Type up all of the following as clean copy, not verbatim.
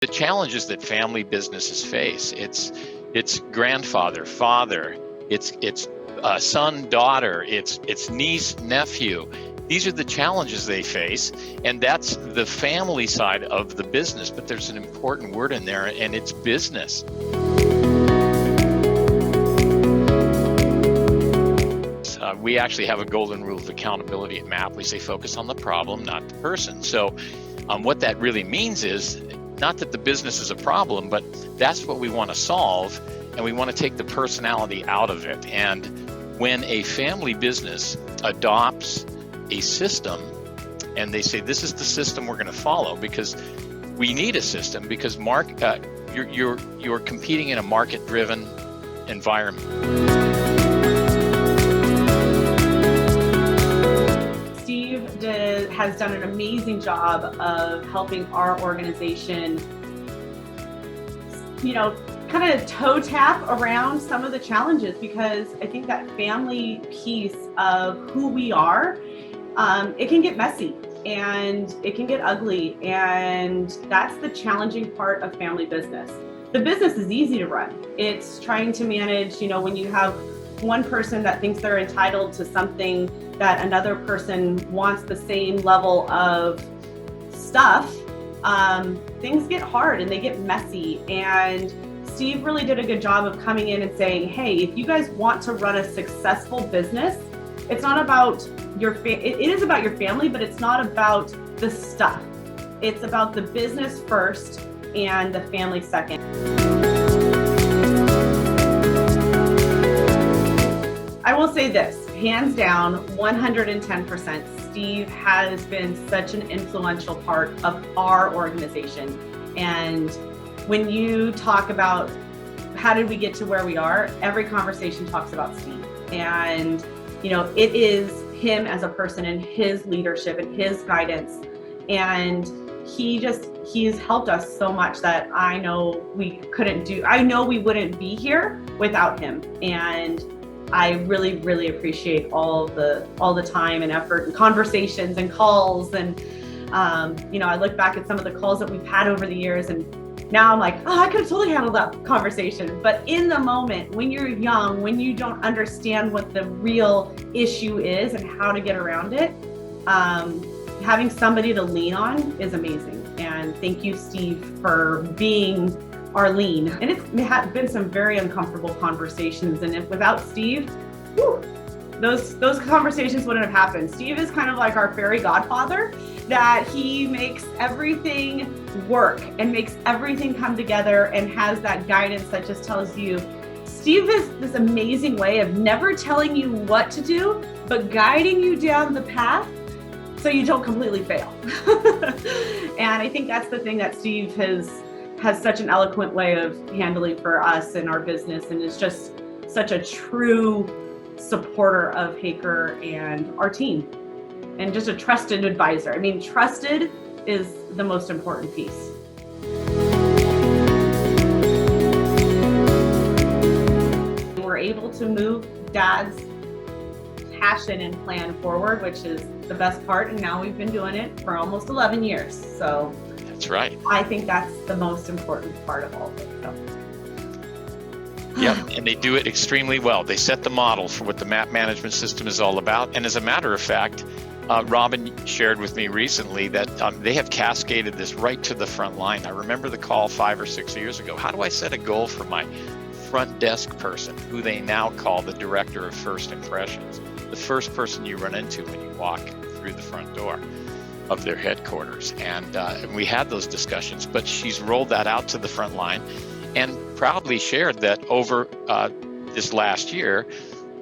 The challenges that family businesses face, it's grandfather, father, it's son, daughter, it's niece, nephew. These are the challenges they face, and that's the family side of the business. But there's an important word in there, and it's business. We actually have a golden rule of accountability at MAP. We say focus on the problem, not the person. So what that really means is not that the business is a problem, but that's what we want to solve, and we want to take the personality out of it. And when a family business adopts a system and they say, this is the system we're going to follow, because we need a system, because you're competing in a market-driven environment. Steve has done an amazing job of helping our organization, kind of toe tap around some of the challenges, because I think that family piece of who we are, it can get messy and it can get ugly, and that's the challenging part of family business. The business is easy to run. It's trying to manage, when you have one person that thinks they're entitled to something that another person wants the same level of stuff, things get hard and they get messy. And Steve really did a good job of coming in and saying, hey, if you guys want to run a successful business, it's not about it is about your family, but it's not about the stuff. It's about the business first and the family second. I will say this, hands down, 110%, Steve has been such an influential part of our organization. And when you talk about how did we get to where we are, every conversation talks about Steve. And, it is him as a person and his leadership and his guidance. And he's helped us so much that I know we wouldn't be here without him. And I really, really appreciate all the time and effort and conversations and calls. And, I look back at some of the calls that we've had over the years, and now I'm like, I could have totally handled that conversation. But in the moment, when you're young, when you don't understand what the real issue is and how to get around it, having somebody to lean on is amazing. And thank you, Steve, for being our lean. And it's been some very uncomfortable conversations. And without Steve, those conversations wouldn't have happened. Steve is kind of like our fairy godfather, that he makes everything work and makes everything come together and has that guidance that just tells you. Steve is this amazing way of never telling you what to do, but guiding you down the path so you don't completely fail. And I think that's the thing that Steve has such an eloquent way of handling for us in our business, and is just such a true supporter of Haaker and our team, and just a trusted advisor. I mean, trusted is the most important piece. We're able to move Dad's passion and plan forward, which is the best part, and now we've been doing it for almost 11 years. So that's right. I think that's the most important part of all of it. So. Yep, and they do it extremely well. They set the model for what the MAP management system is all about. And as a matter of fact, Robin shared with me recently that they have cascaded this right to the front line. I remember the call 5 or 6 years ago. How do I set a goal for my front desk person, who they now call the director of first impressions, the first person you run into when you walk through the front door of their headquarters? And we had those discussions, but she's rolled that out to the front line and proudly shared that over this last year,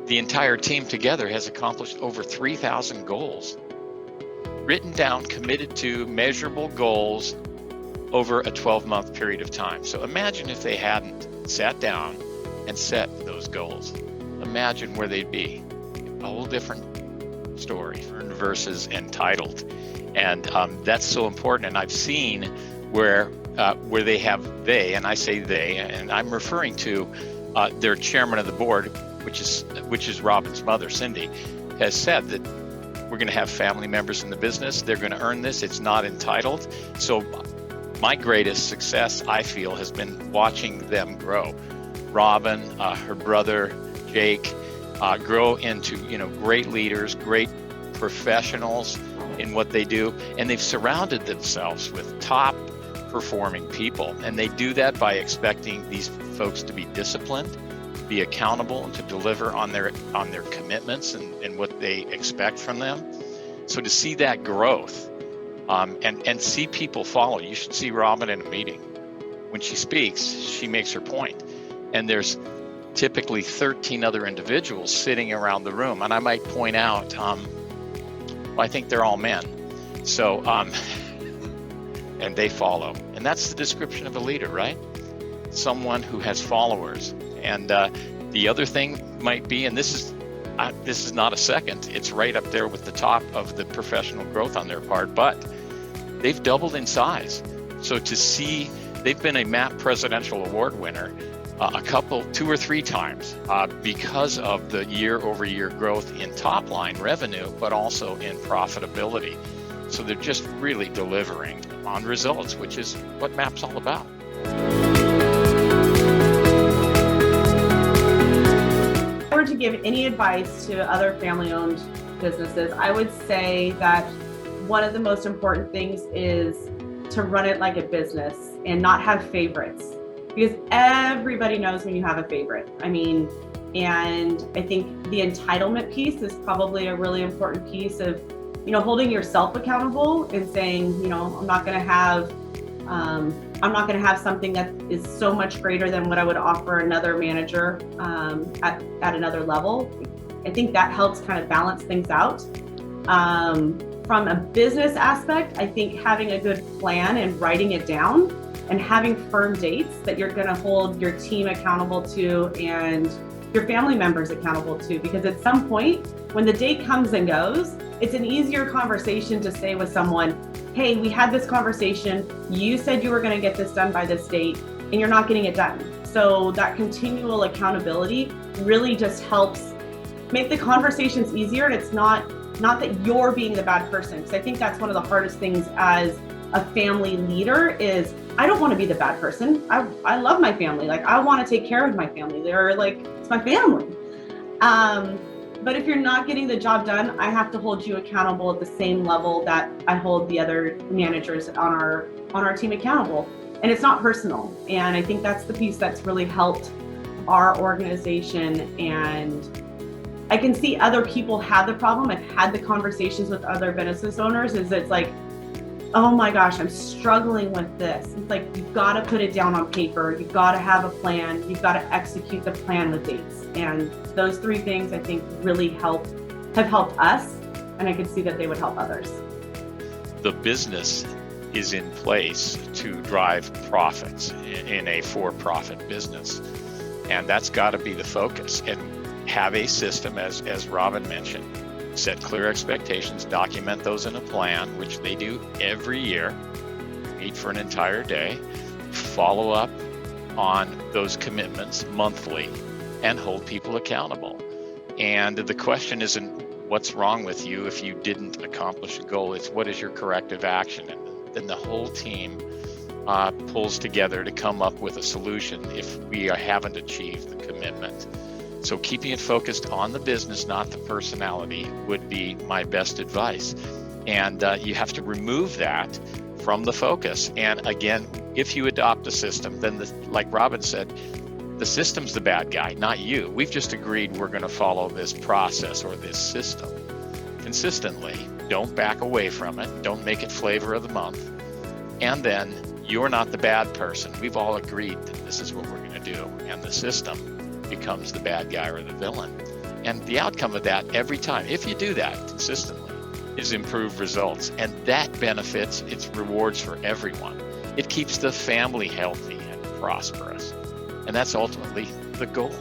the entire team together has accomplished over 3,000 goals, written down, committed to, measurable goals over a 12-month period of time. So imagine if they hadn't sat down and set those goals. Imagine where they'd be. A whole different story versus entitled. And that's so important. And I've seen where they, and I say they, and I'm referring to their chairman of the board, which is Robin's mother, Cindy, has said that we're going to have family members in the business. They're going to earn this. It's not entitled. So my greatest success, I feel, has been watching them grow. Robin, her brother, Jake, grow into, great leaders, great professionals in what they do, and they've surrounded themselves with top performing people. And they do that by expecting these folks to be disciplined, be accountable, and to deliver on their commitments and what they expect from them. So to see that growth and see people follow. You should see Robin in a meeting. When she speaks, she makes her point. And there's typically 13 other individuals sitting around the room. And I might point out, I think they're all men. So, and they follow. And that's the description of a leader, right? Someone who has followers. And the other thing might be, and this is not a second, it's right up there with the top of the professional growth on their part, but they've doubled in size. So to see, they've been a MAP Presidential Award winner two or three times because of the year-over-year growth in top-line revenue, but also in profitability. So they're just really delivering on results, which is what MAP's all about. If I were to give any advice to other family-owned businesses, I would say that one of the most important things is to run it like a business and not have favorites, because everybody knows when you have a favorite. And I think the entitlement piece is probably a really important piece of, holding yourself accountable and saying, I'm not going to have something that is so much greater than what I would offer another manager at another level. I think that helps kind of balance things out. From a business aspect, I think having a good plan and writing it down and having firm dates that you're going to hold your team accountable to and your family members accountable to, because at some point when the date comes and goes, it's an easier conversation to say with someone, hey, we had this conversation, you said you were going to get this done by this date, and you're not getting it done. So that continual accountability really just helps make the conversations easier, and it's not that you're being the bad person, because I think that's one of the hardest things as a family leader is, I don't want to be the bad person. I love my family. I want to take care of my family. It's my family. But if you're not getting the job done, I have to hold you accountable at the same level that I hold the other managers on our team accountable. And it's not personal. And I think that's the piece that's really helped our organization. And I can see other people have the problem. I've had the conversations with other business owners, it's like, oh my gosh, I'm struggling with this. It's like, you've got to put it down on paper. You've got to have a plan. You've got to execute the plan with dates. And those three things I think really have helped us. And I could see that they would help others. The business is in place to drive profits in a for-profit business. And that's got to be the focus. And have a system, as Robin mentioned, set clear expectations, document those in a plan, which they do every year, meet for an entire day, follow up on those commitments monthly, and hold people accountable. And the question isn't what's wrong with you if you didn't accomplish a goal, it's what is your corrective action? And then the whole team pulls together to come up with a solution if we haven't achieved the commitment. So keeping it focused on the business, not the personality, would be my best advice. And you have to remove that from the focus. And again, if you adopt a system, then like Robin said, the system's the bad guy, not you. We've just agreed we're going to follow this process or this system consistently. Don't back away from it. Don't make it flavor of the month. And then you're not the bad person. We've all agreed that this is what we're going to do. And the system becomes the bad guy or the villain. And the outcome of that every time, if you do that consistently, is improved results. And that benefits, it's rewards for everyone. It keeps the family healthy and prosperous. And that's ultimately the goal.